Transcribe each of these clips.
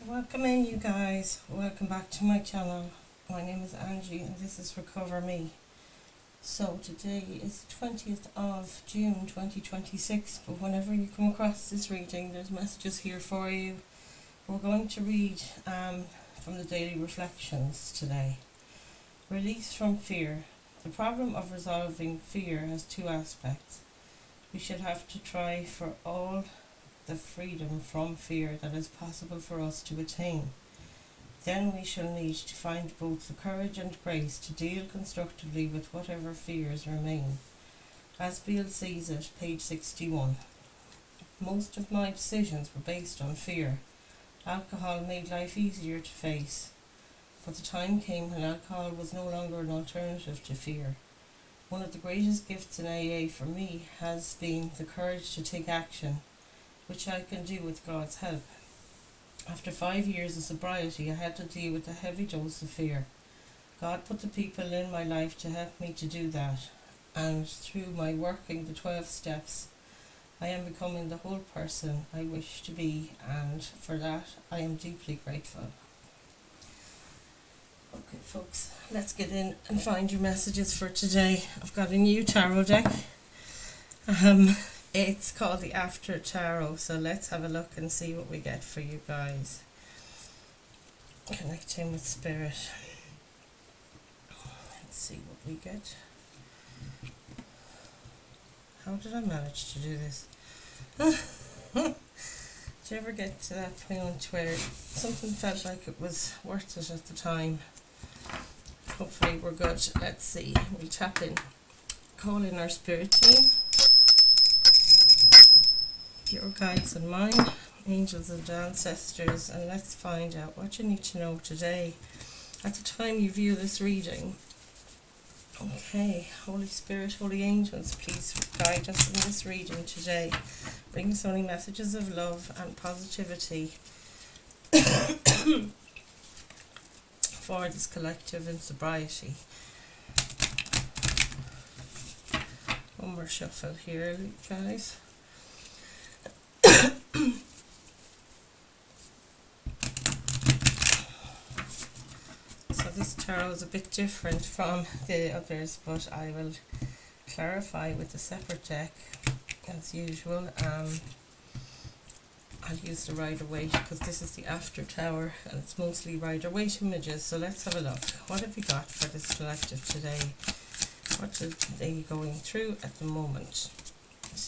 Welcome in, you guys. Welcome back to my channel. My name is Angie and this is Recover Me. So today is the 20th of June 2026, but whenever you come across this reading, there's messages here for you. We're going to read from the Daily Reflections today. Release from fear. The problem of resolving fear has two aspects. We should have to try for all the freedom from fear that is possible for us to attain. Then we shall need to find both the courage and grace to deal constructively with whatever fears remain. As Beale sees it, page 61. Most of my decisions were based on fear. Alcohol made life easier to face, but the time came when alcohol was no longer an alternative to fear. One of the greatest gifts in AA for me has been the courage to take action, which I can do with God's help. After 5 years of sobriety, I had to deal with a heavy dose of fear. God put the people in my life to help me to do that, and through my working the 12 steps, I am becoming the whole person I wish to be, and for that I am deeply grateful. Okay folks, let's get in and find your messages for today. I've got a new tarot deck. It's called the After Tarot, so let's have a look and see what we get for you guys. Connecting with Spirit. Let's see what we get. How did I manage to do this? Did you ever get to that point where something felt like it was worth it at the time? Hopefully we're good. Let's see. We'll tap in. Call in our spirit team. Your guides and mine, angels and ancestors, and let's find out what you need to know today at the time you view this reading. Okay, Holy Spirit, Holy Angels, please guide us in this reading today. Bring us only messages of love and positivity for this collective in sobriety. One more shuffle here, guys. So this tarot is a bit different from the others, but I will clarify with a separate deck as usual. I'll use the Rider-Waite because this is the After Tower and it's mostly Rider-Waite images. So let's have a look. What have we got for this collective today? What are they going through at the moment?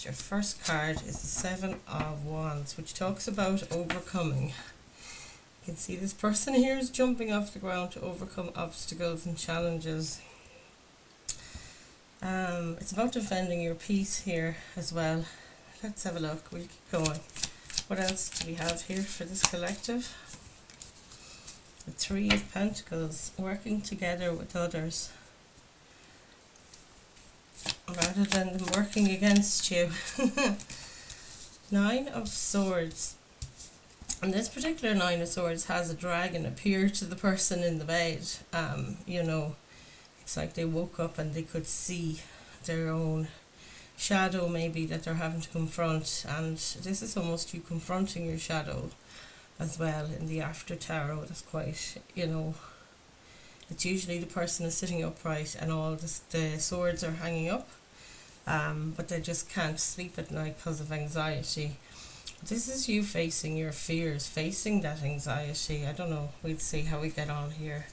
Your first card is the Seven of Wands, which talks about overcoming. You can see this person here is jumping off the ground to overcome obstacles and challenges. It's about defending your peace here as well. Let's have a look. We'll keep going. What else do we have here for this collective? The Three of Pentacles, working together with others rather than them working against you. Nine of Swords. And this particular Nine of Swords has a dragon appear to the person in the bed. You know, it's like they woke up and they could see their own shadow maybe that they're having to confront. And this is almost you confronting your shadow as well in the After Tarot. That's quite, you know, it's usually the person is sitting upright and all the swords are hanging up. But they just can't sleep at night because of anxiety. This is you facing your fears, facing that anxiety. I don't know, we'll see how we get on here.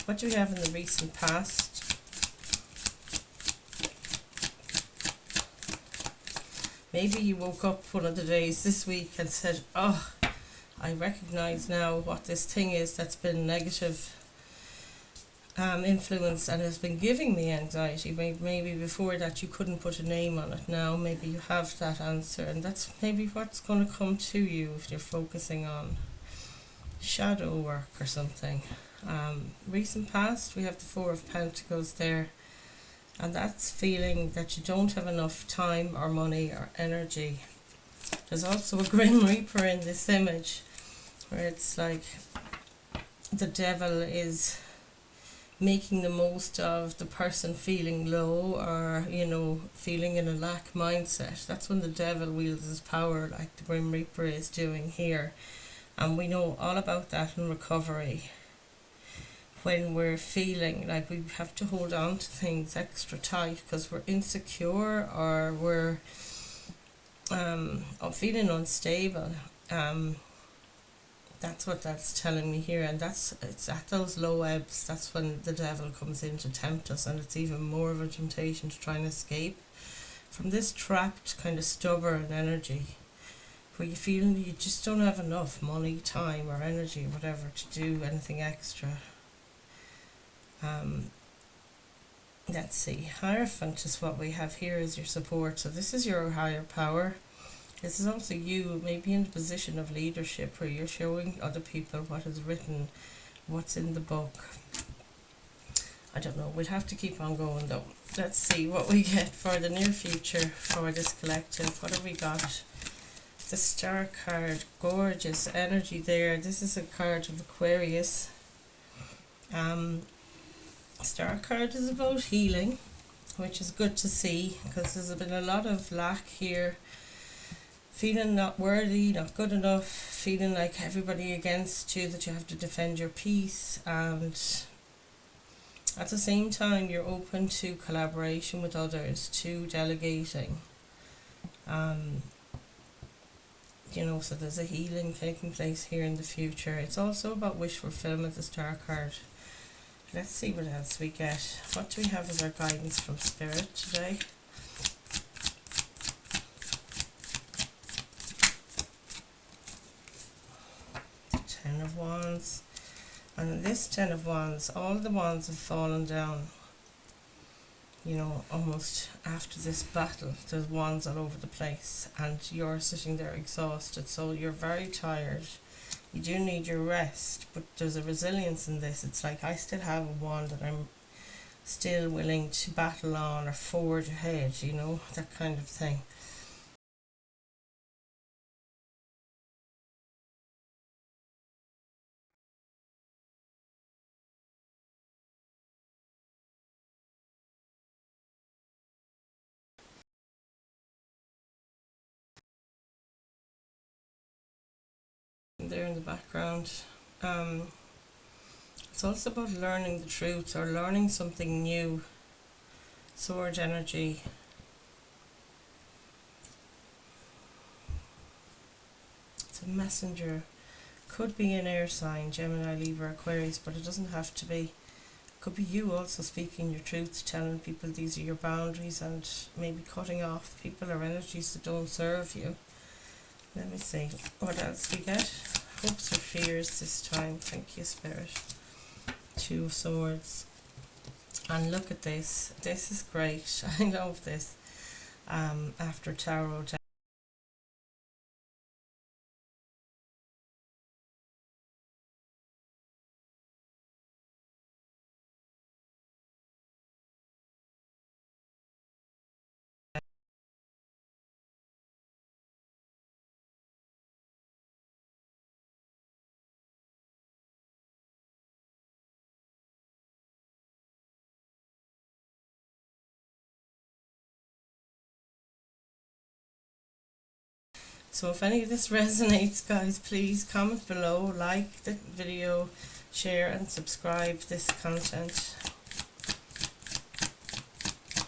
What do we have in the recent past? Maybe you woke up one of the days this week and said, oh, I recognize now what this thing is that's been negative influence and has been giving me anxiety. Maybe before that you couldn't put a name on it. Now maybe you have that answer, and that's maybe what's going to come to you if you're focusing on shadow work or something. Recent past, we have the Four of Pentacles there, and that's feeling that you don't have enough time or money or energy. There's also a Grim Reaper in this image where it's like the devil is making the most of the person feeling low or, you know, feeling in a lack mindset. That's when the devil wields his power, like the Grim Reaper is doing here. And we know all about that in recovery. When we're feeling like we have to hold on to things extra tight because we're insecure or we're feeling unstable, that's what that's telling me here. And it's at those low ebbs, that's when the devil comes in to tempt us, and it's even more of a temptation to try and escape from this trapped kind of stubborn energy where you feel you just don't have enough money, time or energy or whatever to do anything extra. Let's see, Hierophant is what we have here as your support. So this is your higher power. This is also you, maybe in a position of leadership where you're showing other people what is written, what's in the book. I don't know, we'll have to keep on going though. Let's see what we get for the near future for this collective. What have we got? The Star card, gorgeous energy there. This is a card of Aquarius. Star card is about healing, which is good to see because there's been a lot of lack here. Feeling not worthy, not good enough, feeling like everybody against you, that you have to defend your peace, and at the same time you're open to collaboration with others, to delegating. So there's a healing taking place here in the future. It's also about wish fulfillment, the Star card. Let's see what else we get. What do we have as our guidance from Spirit today? Ten of Wands. And this Ten of Wands, all the wands have fallen down. Almost after this battle, there's wands all over the place. And you're sitting there exhausted, so you're very tired. You do need your rest, but there's a resilience in this. It's like I still have a wand that I'm still willing to battle on or forge ahead, that kind of thing. There in the background. It's also about learning the truth or learning something new. Sword energy. It's a messenger. Could be an air sign, Gemini, Libra, Aquarius, but it doesn't have to be. It could be you also speaking your truth, telling people these are your boundaries, and maybe cutting off people or energies that don't serve you. Let me see what else we get. Hopes or fears this time. Thank you, Spirit. Two of Swords. And look at this. This is great. I love this. After tarot. So if any of this resonates, guys, please comment below, like the video, share and subscribe this content.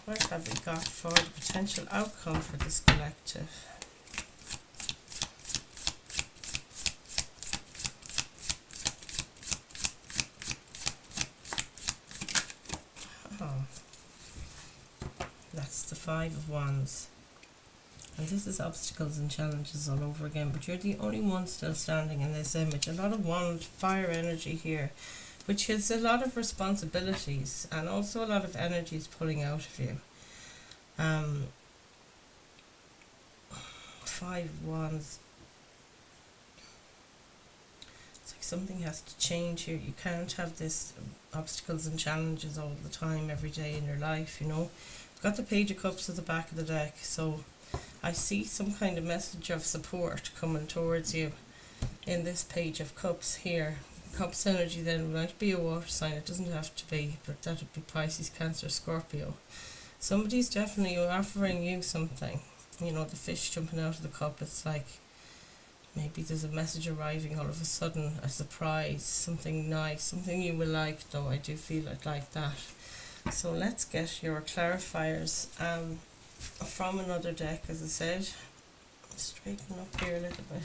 What have we got for the potential outcome for this collective? Oh, that's the Five of Wands. And this is obstacles and challenges all over again, but you're the only one still standing in this image. A lot of wand, fire energy here, which is a lot of responsibilities and also a lot of energies pulling out of you. Five of Wands. It's like something has to change here. You can't have this obstacles and challenges all the time, every day in your life, You've got the Page of Cups at the back of the deck, so I see some kind of message of support coming towards you in this Page of Cups here. Cups energy then might be a water sign, it doesn't have to be, but that would be Pisces, Cancer, Scorpio. Somebody's definitely offering you something. The fish jumping out of the cup, it's like Maybe there's a message arriving all of a sudden, a surprise, something nice, something you will like, though I do feel it like that. So let's get your clarifiers from another deck, as I said. Straighten up here a little bit.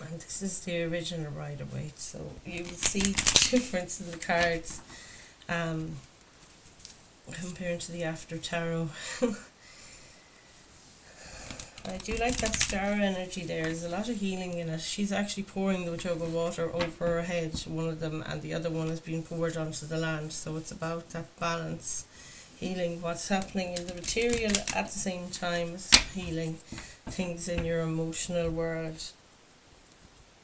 And this is the original Rider-Waite, so you will see the difference in the cards compared to the After Tarot. I do like that star energy there. There's a lot of healing in it. She's actually pouring the jug of water over her head, one of them, and the other one is being poured onto the land. So it's about that balance, healing what's happening in the material at the same time as healing things in your emotional world.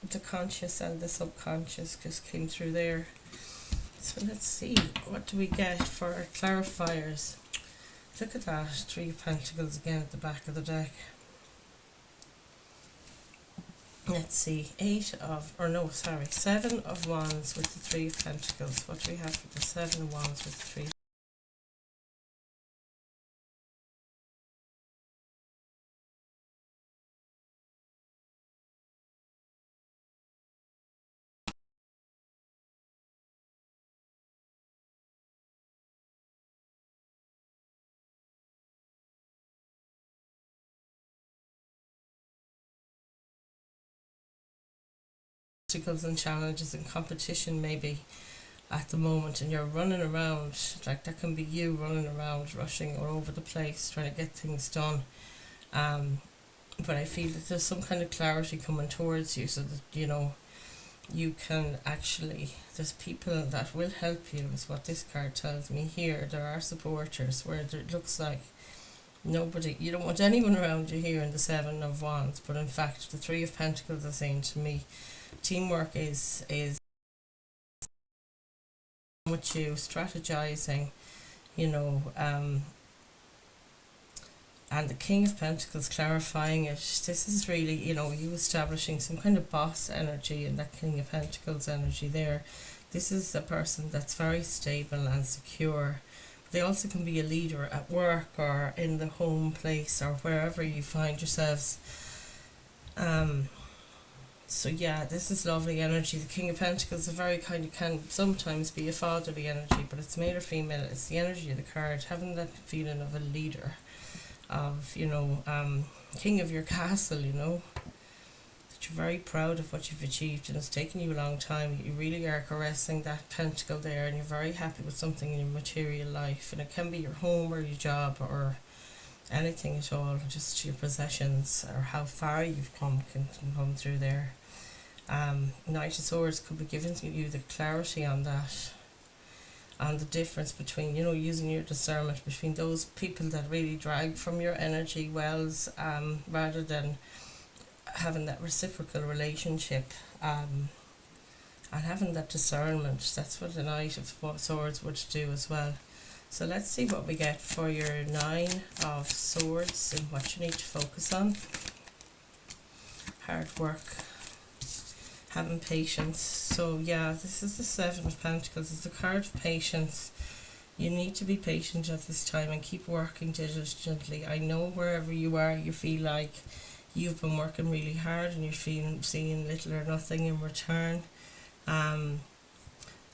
The conscious and the subconscious just came through there. So let's see, what do we get for our clarifiers? Look at that, 3 of Pentacles again at the back of the deck. Let's see, 7 of Wands with the 3 of Pentacles. What do we have for the 7 of Wands with the 3? Obstacles and challenges and competition maybe at the moment, and you're running around, like that can be you running around, rushing all over the place, trying to get things done. But I feel that there's some kind of clarity coming towards you, so that you can actually, there's people that will help you, is what this card tells me here. There are supporters where it looks like nobody, you don't want anyone around you here in the 7 of Wands, but in fact the 3 of Pentacles is saying to me teamwork is with you, strategizing, and the King of Pentacles clarifying it. This is really, you establishing some kind of boss energy in that King of Pentacles energy there. This is a person that's very stable and secure. They also can be a leader at work or in the home place or wherever you find yourselves. So yeah, this is lovely energy. The King of Pentacles is very kind of, can sometimes be a fatherly energy, but it's male or female. It's the energy of the card, having that feeling of a leader, of king of your castle, that you're very proud of what you've achieved, and it's taken you a long time. You really are caressing that pentacle there, and you're very happy with something in your material life, and it can be your home or your job or anything at all, just your possessions or how far you've come can come through there. Knight of Swords could be giving you the clarity on that, and the difference between using your discernment between those people that really drag from your energy wells, rather than having that reciprocal relationship, and having that discernment. That's what the Knight of Swords would do as well. So let's see what we get for your 9 of Swords and what you need to focus on. Hard work, having patience. So yeah, this is the 7 of Pentacles. It's the card of patience. You need to be patient at this time and keep working diligently. I know wherever you are, you feel like you've been working really hard and you're seeing little or nothing in return.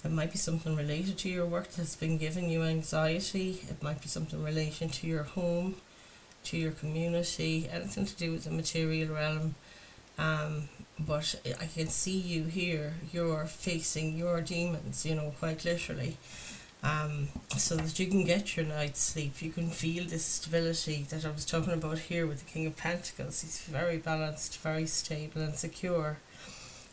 It might be something related to your work that's been giving you anxiety. It might be something related to your home, to your community, anything to do with the material realm. But I can see you here, you're facing your demons, quite literally. So that you can get your night's sleep. You can feel this stability that I was talking about here with the King of Pentacles. He's very balanced, very stable and secure.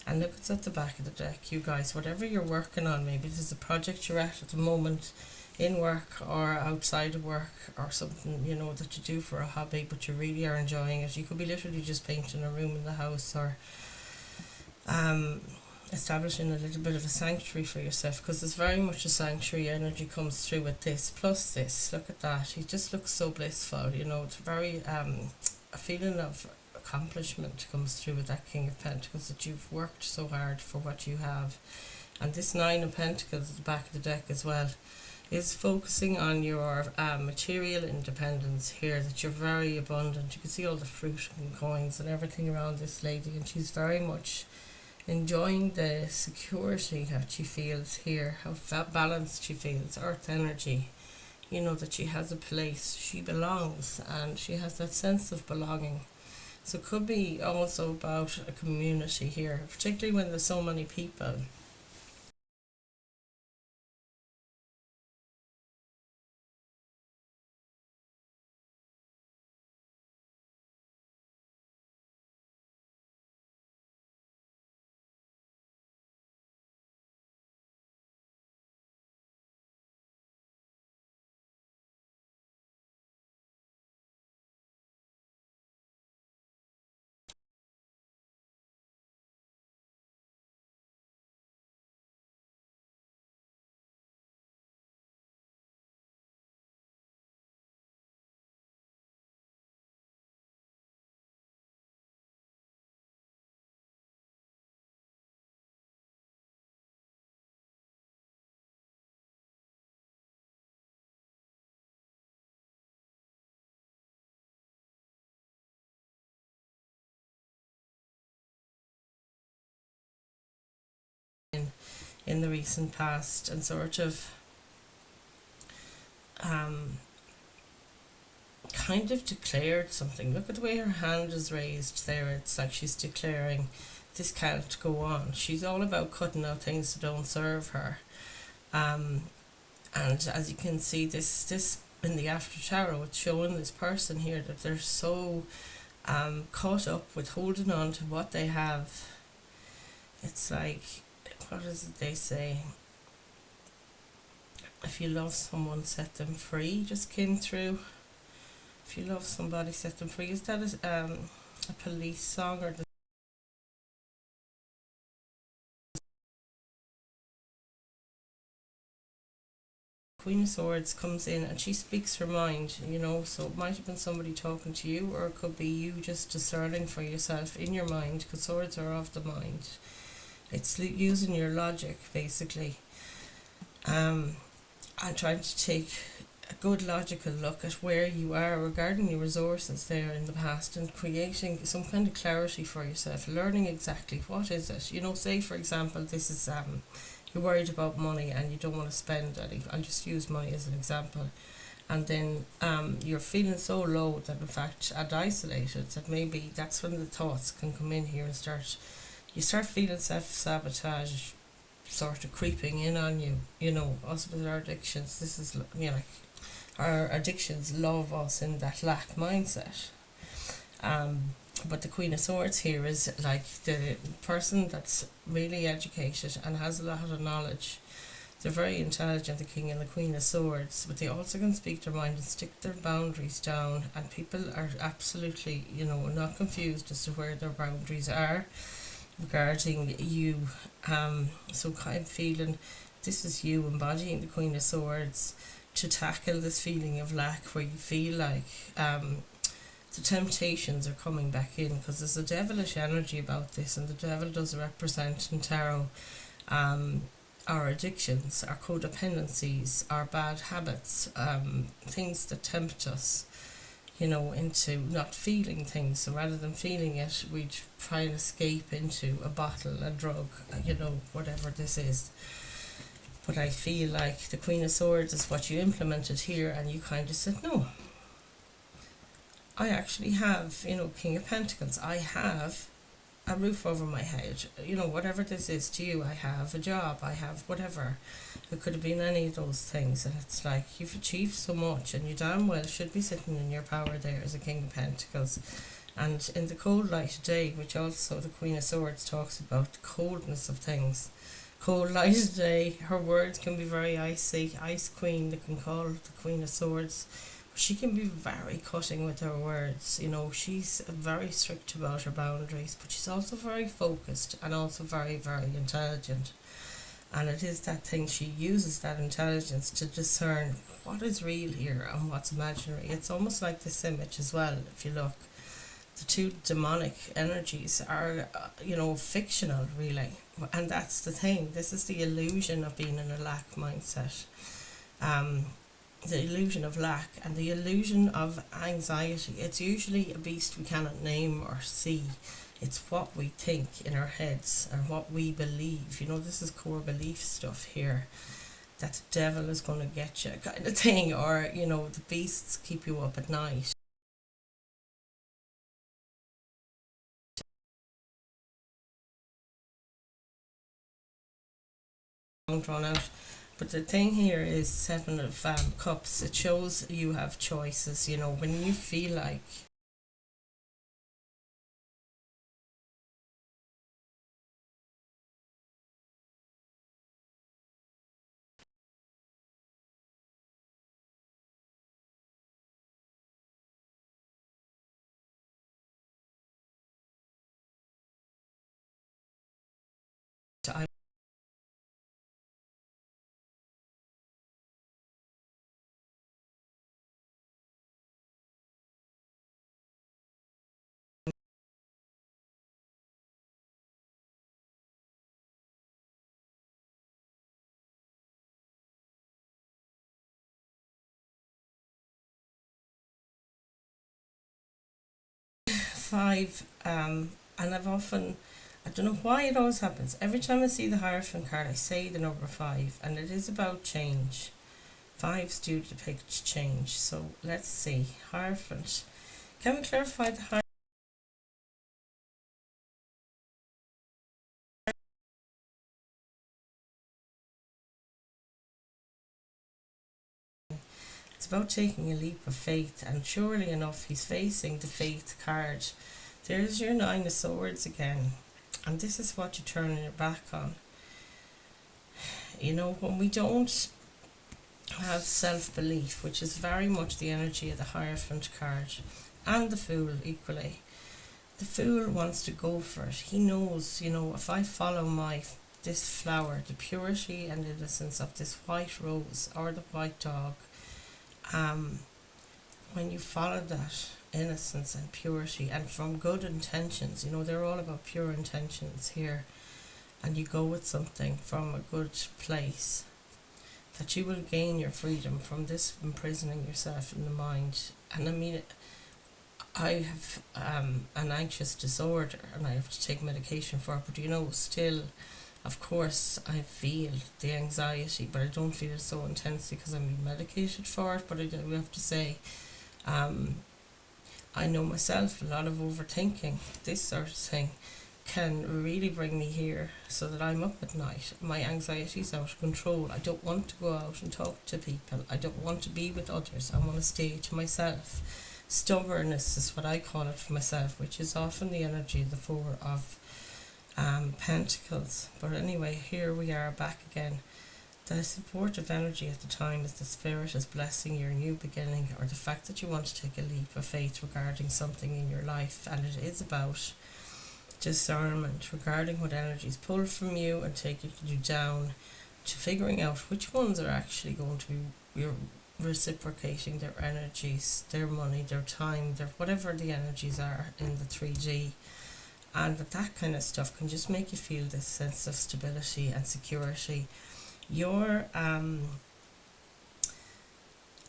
And look, it's at the back of the deck, you guys. Whatever you're working on, maybe there's a project you're at the moment in work or outside of work, or something, that you do for a hobby, but you really are enjoying it. You could be literally just painting a room in the house, or establishing a little bit of a sanctuary for yourself, because there's very much a sanctuary energy comes through with this. Plus this, look at that. He just looks so blissful, It's very, a feeling of accomplishment comes through with that King of Pentacles, that you've worked so hard for what you have. And this 9 of Pentacles at the back of the deck as well. is focusing on your material independence here, that you're very abundant. You can see all the fruit and coins and everything around this lady, and she's very much enjoying the security that she feels here, how balanced she feels, earth energy, that she has a place, she belongs, and she has that sense of belonging. So it could be also about a community here, particularly when there's so many people. In the recent past, and sort of um, kind of declared something. Look at the way her hand is raised there. It's like she's declaring this can't go on. She's all about cutting out things that don't serve her. Um, and as you can see, this in the after tarot, it's showing this person here that they're so caught up with holding on to what they have. It's like, what is it they say? If you love someone, set them free, just came through. If you love somebody, set them free. Is that a Police song, or the Queen of Swords comes in and she speaks her mind, so it might have been somebody talking to you, or it could be you just discerning for yourself in your mind, because swords are of the mind. It's using your logic, basically, and trying to take a good logical look at where you are regarding your resources there in the past, and creating some kind of clarity for yourself, learning exactly what is it. Say for example, this is you're worried about money and you don't want to spend any. I'll just use money as an example. And then you're feeling so low that in fact, and isolated, that maybe that's when the thoughts can come in here and you start feeling self-sabotage sort of creeping in on you. Also with our addictions, this is, like our addictions love us in that lack mindset. But the Queen of Swords here is like the person that's really educated and has a lot of knowledge. They're very intelligent, the King and the Queen of Swords, but they also can speak their mind and stick their boundaries down, and people are absolutely, not confused as to where their boundaries are regarding you. So I'm feeling this is you embodying the Queen of Swords to tackle this feeling of lack, where you feel like the temptations are coming back in, because there's a devilish energy about this, and the devil does represent in tarot our addictions, our codependencies, our bad habits, things that tempt us, into not feeling things. So rather than feeling it, we try and escape into a bottle, a drug, whatever this is. But I feel like the Queen of Swords is what you implemented here, and you kind of said, no, I actually have, King of Pentacles, I have a roof over my head, whatever this is to you. I have a job, I have whatever. It could have been any of those things, and it's like you've achieved so much, and you damn well should be sitting in your power there as a King of Pentacles. And in the cold light of day, which also the Queen of Swords talks about, the coldness of things. Cold light of day, her words can be very icy. Ice Queen, they can call the Queen of Swords. She can be very cutting with her words. She's very strict about her boundaries, but she's also very focused and also very, very intelligent. And it is that thing, she uses that intelligence to discern what is real here and what's imaginary. It's almost like this image as well, if you look. The two demonic energies are, fictional, really. And that's the thing. This is the illusion of being in a lack mindset. um, the illusion of lack and the illusion of anxiety. It's usually a beast we cannot name or see. It's what we think in our heads and what we believe. This is core belief stuff here. That the devil is going to get you, kind of thing, or the beasts keep you up at night. Drawn out. But the thing here is Seven of Cups. It shows you have choices. When you feel like I 5, and I don't know why it always happens. Every time I see the Hierophant card, I say the number 5, and it is about change. 5's due to depict change. So let's see. Hierophant. Can we clarify the Hierophant? It's about taking a leap of faith, and surely enough, he's facing the faith card. There's your 9 of Swords again, and this is what you're turning your back on. When we don't have self-belief, which is very much the energy of the Hierophant card, and the Fool equally. The Fool wants to go for it. He knows, if I follow this flower, the purity and innocence of this white rose or the white dog, when you follow that innocence and purity and from good intentions, they're all about pure intentions here, and you go with something from a good place, that you will gain your freedom from this imprisoning yourself in the mind. And I mean, I have an anxious disorder and I have to take medication for it, but still, of course, I feel the anxiety, but I don't feel it so intensely because I'm being medicated for it. But I do have to say, I know myself, a lot of overthinking, this sort of thing, can really bring me here so that I'm up at night. My anxiety is out of control. I don't want to go out and talk to people. I don't want to be with others. I want to stay to myself. Stubbornness is what I call it for myself, which is often the energy of the 4 of Pentacles. But anyway, here we are back again. The supportive energy at the time is the Spirit is blessing your new beginning, or the fact that you want to take a leap of faith regarding something in your life, and it is about discernment regarding what energies pull from you and take you down to figuring out which ones are actually going to be reciprocating their energies, their money, their time, their whatever the energies are in the 3D. And that kind of stuff can just make you feel this sense of stability and security. Your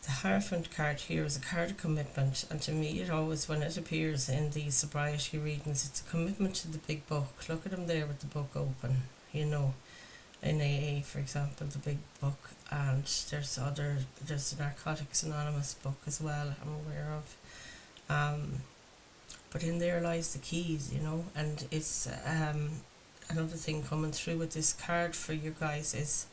the Hierophant card here is a card of commitment, and to me it always, when it appears in these sobriety readings, it's a commitment to the big book. Look at him there with the book open, in AA, for example, the big book, and there's the Narcotics Anonymous book as well, I'm aware of. But in there lies the keys, and it's another thing coming through with this card for you guys is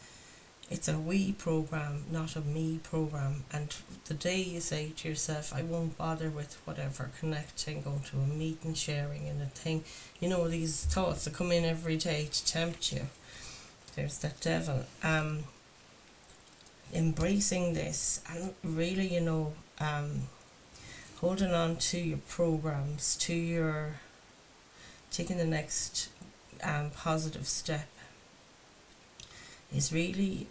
it's a we program, not a me program. And the day you say to yourself, I won't bother with whatever, connecting, going to a meeting, sharing and a thing, these thoughts that come in every day to tempt you. There's that devil. Embracing this and really, holding on to your programs, to your taking the next positive step is really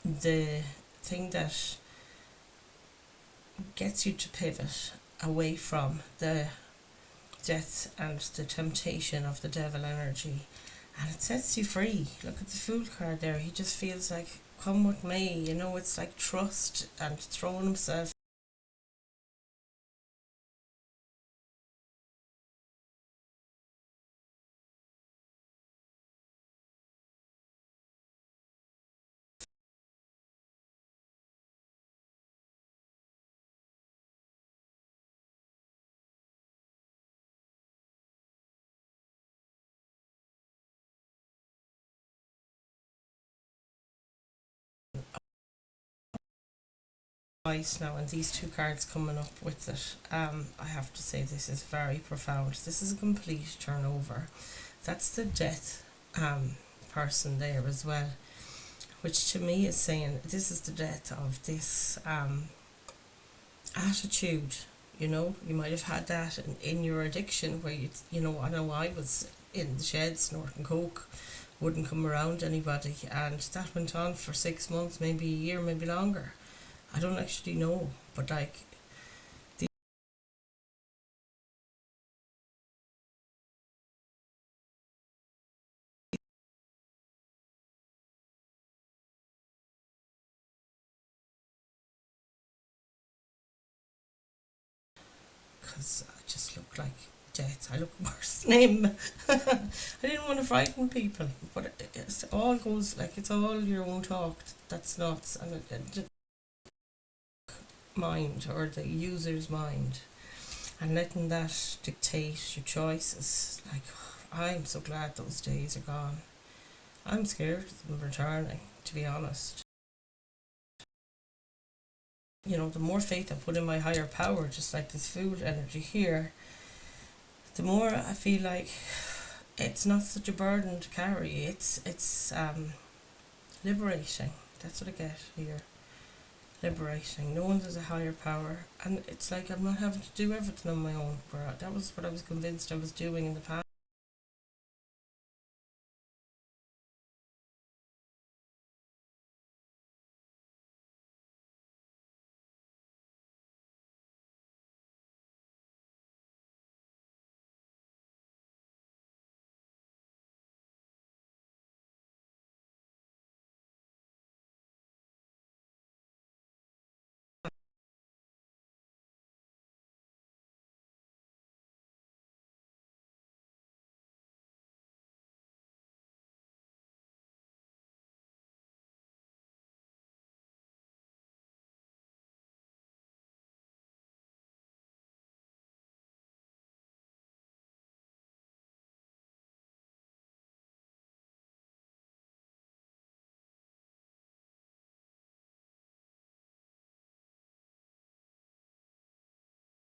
the thing that gets you to pivot away from the death and the temptation of the devil energy, and it sets you free. Look at the Fool card there. He just feels like come with me, you know, it's like trust and throwing himself twice now, and these two cards coming up with it. I have to say this is very profound. This is a complete turnover. That's the death person there as well, which to me is saying this is the death of this attitude. You know, you might have had that in your addiction where you know, I know I was in the shed snorting coke, wouldn't come around anybody, and that went on for 6 months, maybe a year, maybe longer. I don't actually know, but like, because I just look like death. I look worse than him. I didn't want to frighten people, but it all goes like it's all your own talk. That's nuts, and the mind or the user's mind, and letting that dictate your choices. Like, I'm so glad those days are gone. I'm scared of them returning, to be honest. You know, the more faith I put in my higher power, just like this food energy here, the more I feel like it's not such a burden to carry. It's liberating. That's what I get here. Liberating. Knowing there's a higher power, and it's like I'm not having to do everything on my own. Where that was what I was convinced I was doing in the past.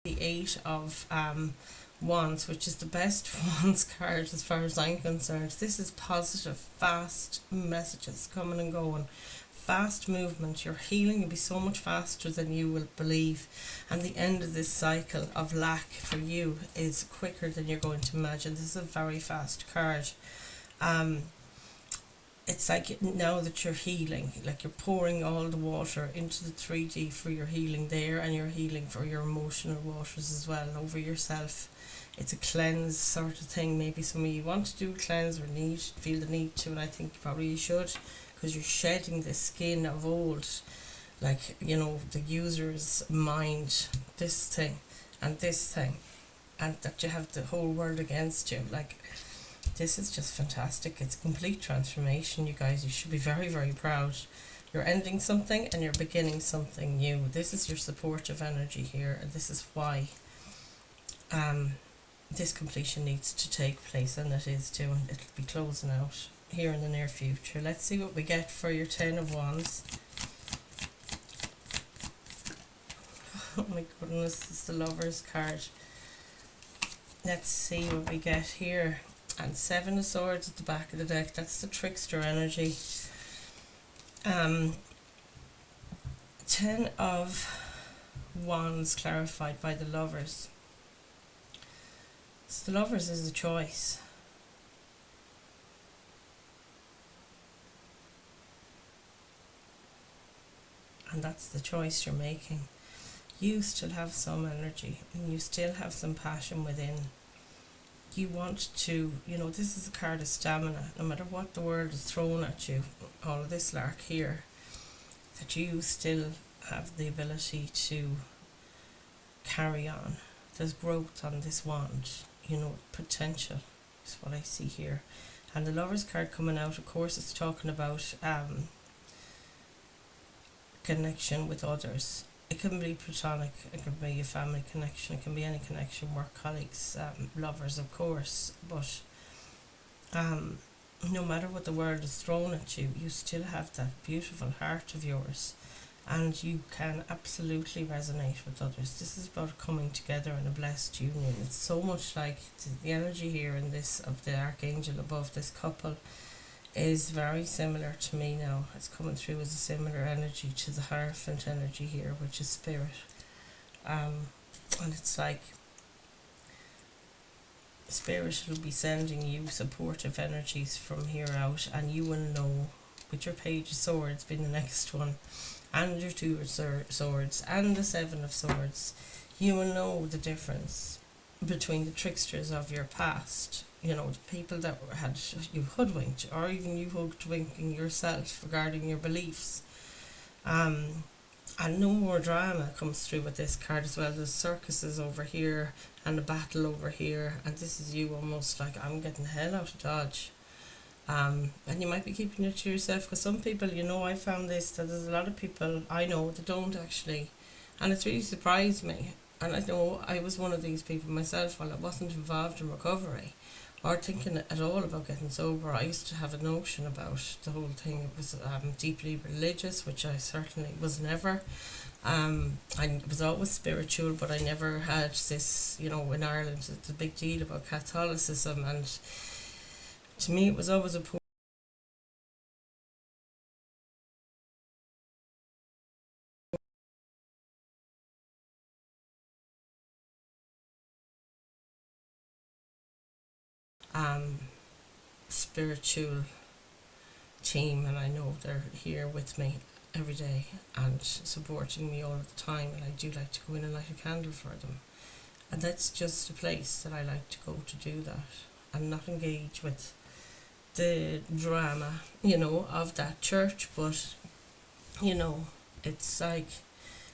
The Eight of Wands, which is the best Wands card as far as I'm concerned. This is positive, fast messages coming and going, fast movement. Your healing will be so much faster than you will believe, and the end of this cycle of lack for you is quicker than you're going to imagine. This is a very fast card. It's like now that you're healing, like you're pouring all the water into the 3D for your healing there, and you're healing for your emotional waters as well over yourself. It's a cleanse sort of thing. Maybe some of you want to do a cleanse or feel the need to, and I think probably you should, because you're shedding the skin of old, like, you know, the user's mind, this thing and this thing, and that you have the whole world against you. Like, this is just fantastic. It's a complete transformation, you guys. You should be very, very proud. You're ending something and you're beginning something new. This is your supportive energy here, and this is why this completion needs to take place, and it is too, and it'll be closing out here in the near future. Let's see what we get for your 10 of Wands. Oh my goodness, it's the Lover's card. Let's see what we get here. And 7 of Swords at the back of the deck. That's the trickster energy. 10 of Wands clarified by the Lovers. So the Lovers is a choice. And that's the choice you're making. You still have some energy, and you still have some passion within. You want to, you know, this is a card of stamina. No matter what the world is thrown at you, all of this lark here, that you still have the ability to carry on. There's growth on this wand, potential is what I see here. And the Lovers card coming out, of course, it's talking about connection with others. It can be platonic, it can be a family connection, it can be any connection, work colleagues, lovers, of course. But no matter what the world is thrown at you, you still have that beautiful heart of yours, and you can absolutely resonate with others. This is about coming together in a blessed union. It's so much like the energy here in this of the archangel above this couple is very similar to me now. It's coming through as a similar energy to the Hierophant energy here, which is spirit. And it's like spirit will be sending you supportive energies from here out, and you will know, with your Page of Swords being the next one, and your Two of Swords and the Seven of Swords, you will know the difference between the tricksters of your past, the people that had you hoodwinked, or even you hoodwinking yourself regarding your beliefs. And no more drama comes through with this card as well. There's circuses over here and a battle over here, and this is you almost like, I'm getting the hell out of Dodge. And you might be keeping it to yourself, because some people, I found this, that there's a lot of people I know that don't actually, and it's really surprised me. And I know I was one of these people myself. While I wasn't involved in recovery or thinking at all about getting sober, I used to have a notion about the whole thing. It was deeply religious, which I certainly was never. I was always spiritual, but I never had this, in Ireland, it's a big deal about Catholicism, and to me it was always a poor spiritual team, and I know they're here with me every day and supporting me all the time, and I do like to go in and light a candle for them, and that's just a place that I like to go to do that and not engage with the drama of that church. But it's like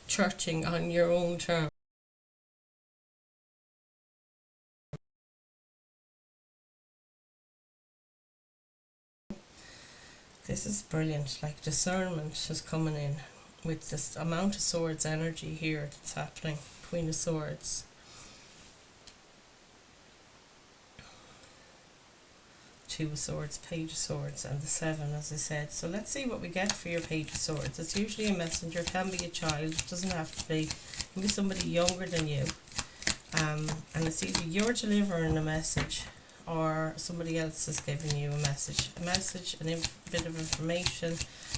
churching on your own terms. This is brilliant. Like, discernment is coming in with this amount of swords energy here that's happening. Queen of Swords. Two of Swords, Page of Swords, and the Seven, as I said. So let's see what we get for your Page of Swords. It's usually a messenger, can be a child, it doesn't have to be. It can be somebody younger than you. And it's either you're delivering a message or somebody else is giving you a message. A message, bit of information,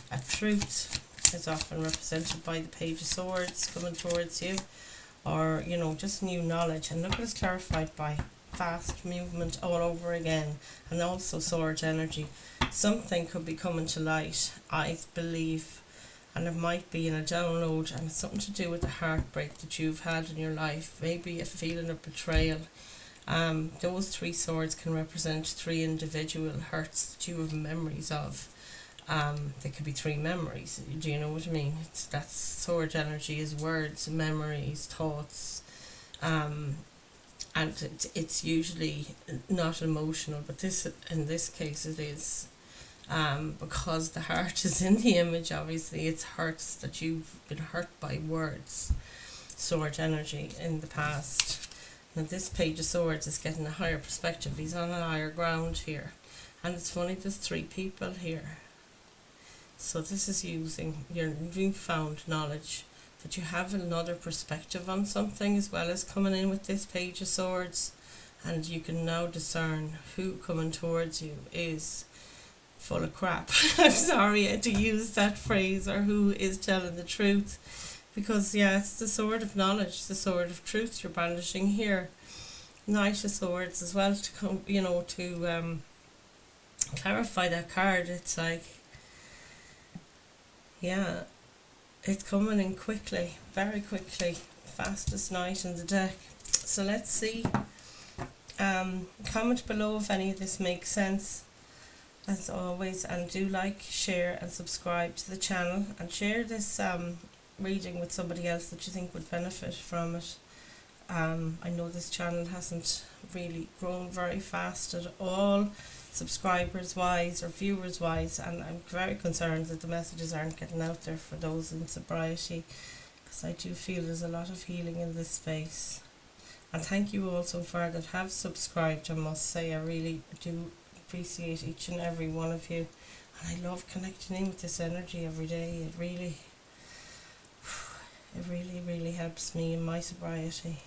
a truth is often represented by the Page of Swords coming towards you, or just new knowledge. And look at it's clarified by fast movement all over again, and also sword energy. Something could be coming to light, I believe, and it might be in a download, and it's something to do with the heartbreak that you've had in your life, maybe a feeling of betrayal. Those three swords can represent three individual hurts that you have memories of. They could be three memories. Do you know what I mean? That's sword energy is words, memories, thoughts, and it's usually not emotional, but in this case it is, because the heart is in the image. Obviously it's hurts that you've been hurt by words, sword energy in the past. Now this Page of Swords is getting a higher perspective. He's on a higher ground here, and it's funny, there's three people here. So this is using your newfound knowledge, that you have another perspective on something, as well as coming in with this Page of Swords, and you can now discern who coming towards you is full of crap. I'm sorry to use that phrase, or who is telling the truth, because it's the sword of knowledge, the sword of truth you're brandishing here. Knight of Swords as well, to come, to clarify that card. It's like, it's coming in quickly, very quickly, fastest knight in the deck. So let's see. Comment below if any of this makes sense. as always, and do like, share and subscribe to the channel, and share this reading with somebody else that you think would benefit from it. I know this channel hasn't really grown very fast at all, subscribers wise or viewers wise, and I'm very concerned that the messages aren't getting out there for those in sobriety, because I do feel there's a lot of healing in this space. And thank you all so far that have subscribed. I must say, I really do appreciate each and every one of you, and I love connecting in with this energy every day. It really helps me in my sobriety.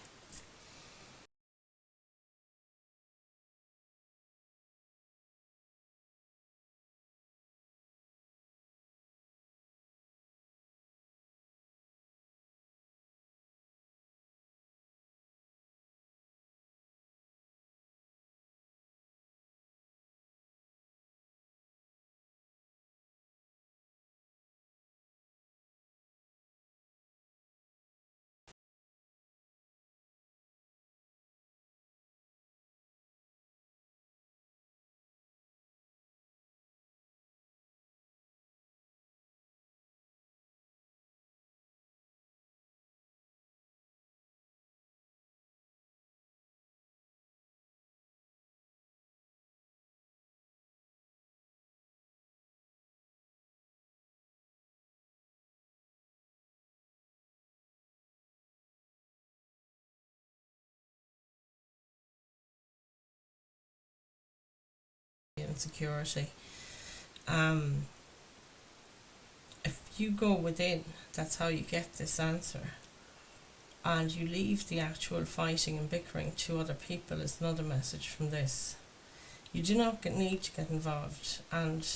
Insecurity. If you go within, that's how you get this answer. And you leave the actual fighting and bickering to other people is another message from this. You do not need to get involved, and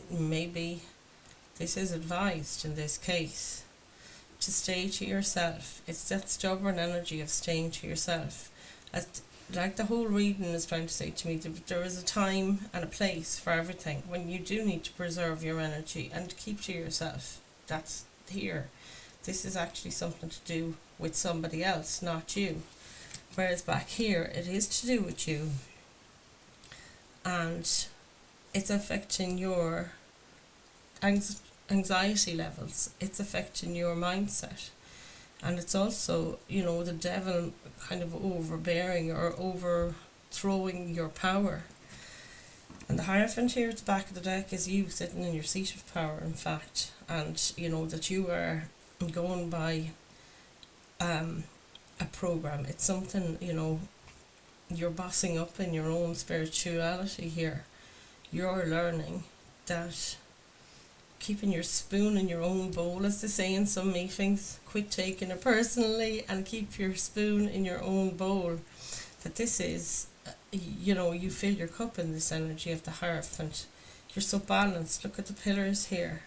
maybe this is advised in this case, to stay to yourself. It's that stubborn energy of staying to yourself. Like the whole reading is trying to say to me, there is a time and a place for everything. When you do need to preserve your energy and keep to yourself, that's here. This is actually something to do with somebody else, not you. Whereas back here, it is to do with you. And it's affecting your anxiety levels. It's affecting your mindset. And it's also, the devil kind of overbearing or overthrowing your power. And the Hierophant here at the back of the deck is you sitting in your seat of power, in fact. And, that you are going by a program. It's something, you're bossing up in your own spirituality here. You're learning that keeping your spoon in your own bowl, as they say in some meetings, quit taking it personally and keep your spoon in your own bowl. That this is, you fill your cup in this energy of the Hierophant. You're so balanced. Look at the pillars here.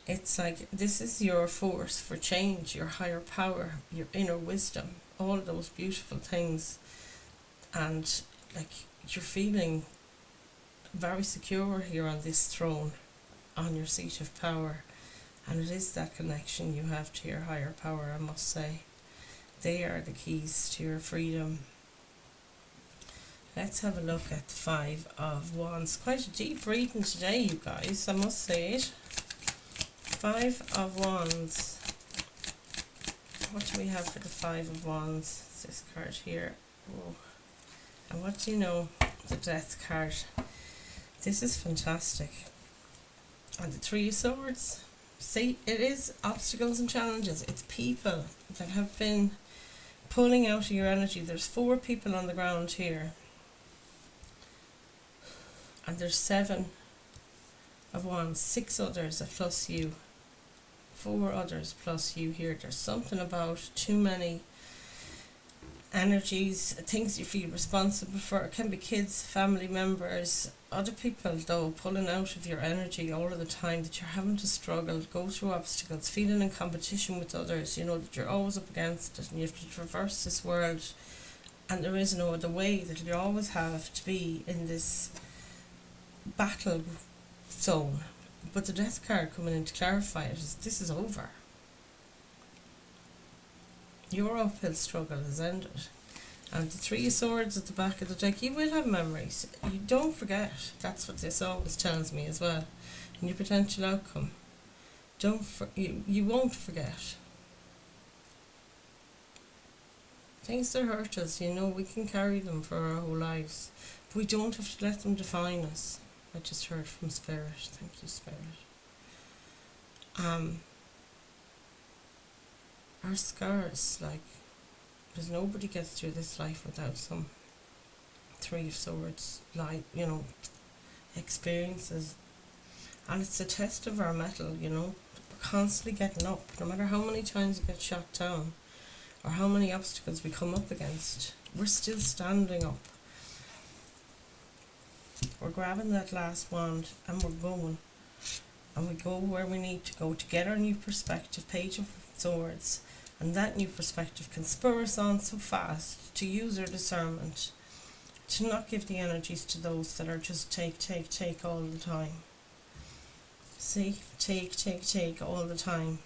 It's like this is your force for change, your higher power, your inner wisdom, all of those beautiful things. And like you're feeling very secure here on this throne, on your seat of power, and it is that connection you have to your higher power, I must say. They are the keys to your freedom. Let's have a look at the Five of Wands. Quite a deep reading today, you guys, I must say it. Five of Wands. What do we have for the Five of Wands? It's this card here. Oh. And what do you know? The Death card. This is fantastic. And the Three of Swords. See, it is obstacles and challenges. It's people that have been pulling out of your energy. There's 4 people on the ground here. And there's 7 of Wands. 6 others plus you. 4 others plus you here. There's something about too many energies, things you feel responsible for. It can be kids, family members, other people though, pulling out of your energy all of the time, that you're having to struggle, go through obstacles, feeling in competition with others, that you're always up against it, and you have to traverse this world, and there is no other way, that you always have to be in this battle zone. But the Death card coming in to clarify it is this is over. Your uphill struggle has ended, And the Three of Swords at the back of the deck, you will have memories. You don't forget. That's what this always tells me as well. In your potential outcome, you won't forget. Things that hurt us, we can carry them for our whole lives. But we don't have to let them define us. I just heard from Spirit. Thank you, Spirit. Our scars, there's nobody gets through this life without some Three of Swords, experiences. And it's a test of our mettle, We're constantly getting up, no matter how many times we get shot down, or how many obstacles we come up against, we're still standing up. We're grabbing that last wand and we're going. And we go where we need to go to get our new perspective, Page of Swords. And that new perspective can spur us on so fast to use our discernment, to not give the energies to those that are just take all the time. See, take all the time.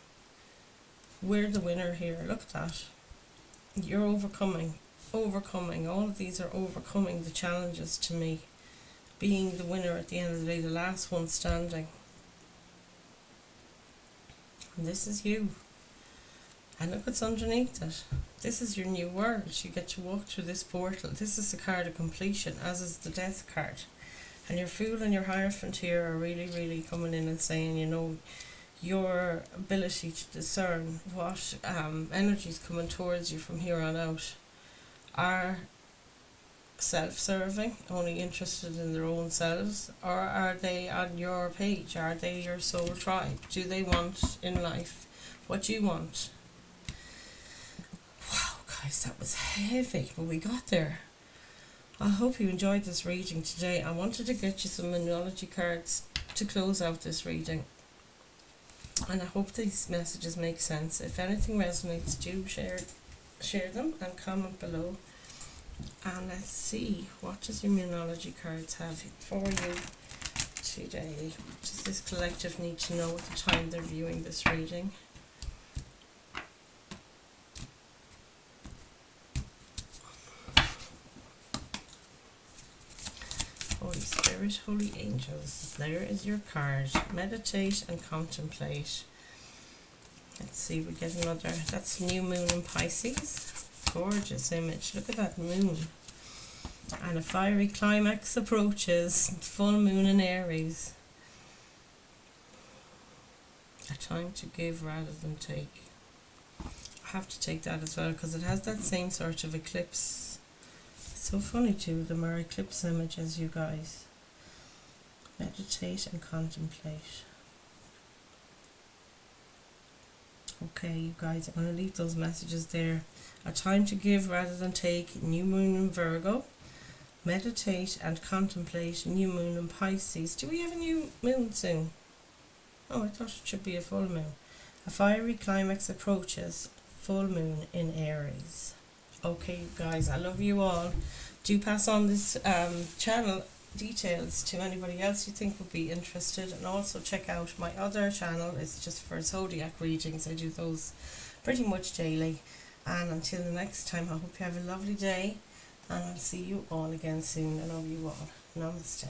We're the winner here. Look at that. You're overcoming. All of these are overcoming the challenges to me. Being the winner at the end of the day, the last one standing. And this is you. And look what's underneath it. This is your new world. You get to walk through this portal. This is the card of completion, as is the Death card. And your Fool and your Hierophant here are really, really coming in and saying, your ability to discern what energies coming towards you from here on out are self-serving, only interested in their own selves, or are they on your page? Are they your soul tribe? Do they want in life what you want? Wow, guys, that was heavy, but we got there. I hope you enjoyed this reading today. I wanted to get you some numerology cards to close out this reading, and I hope these messages make sense. If anything resonates, do share them and comment below. And let's see, what does your numerology cards have for you today? What does this collective need to know at the time they're viewing this reading? Holy Spirit, Holy Angels, there is your card. Meditate and contemplate. Let's see, we get another. That's New Moon in Pisces. Gorgeous image. Look at that moon. And a fiery climax approaches. Full moon in Aries. A time to give rather than take. I have to take that as well because it has that same sort of eclipse. It's so funny too, the more eclipse images, you guys. Meditate and contemplate. Okay, you guys, I'm going to leave those messages there. A time to give rather than take. New moon in Virgo. Meditate and contemplate. New moon in Pisces. Do we have a new moon soon? Oh, I thought it should be a full moon. A fiery climax approaches. Full moon in Aries. Okay, you guys, I love you all. Do pass on this channel details to anybody else you think would be interested, and also check out my other channel. It's just for zodiac readings. I do those pretty much daily. And until the next time, I hope you have a lovely day, and I'll see you all again soon. I love you all. Namaste.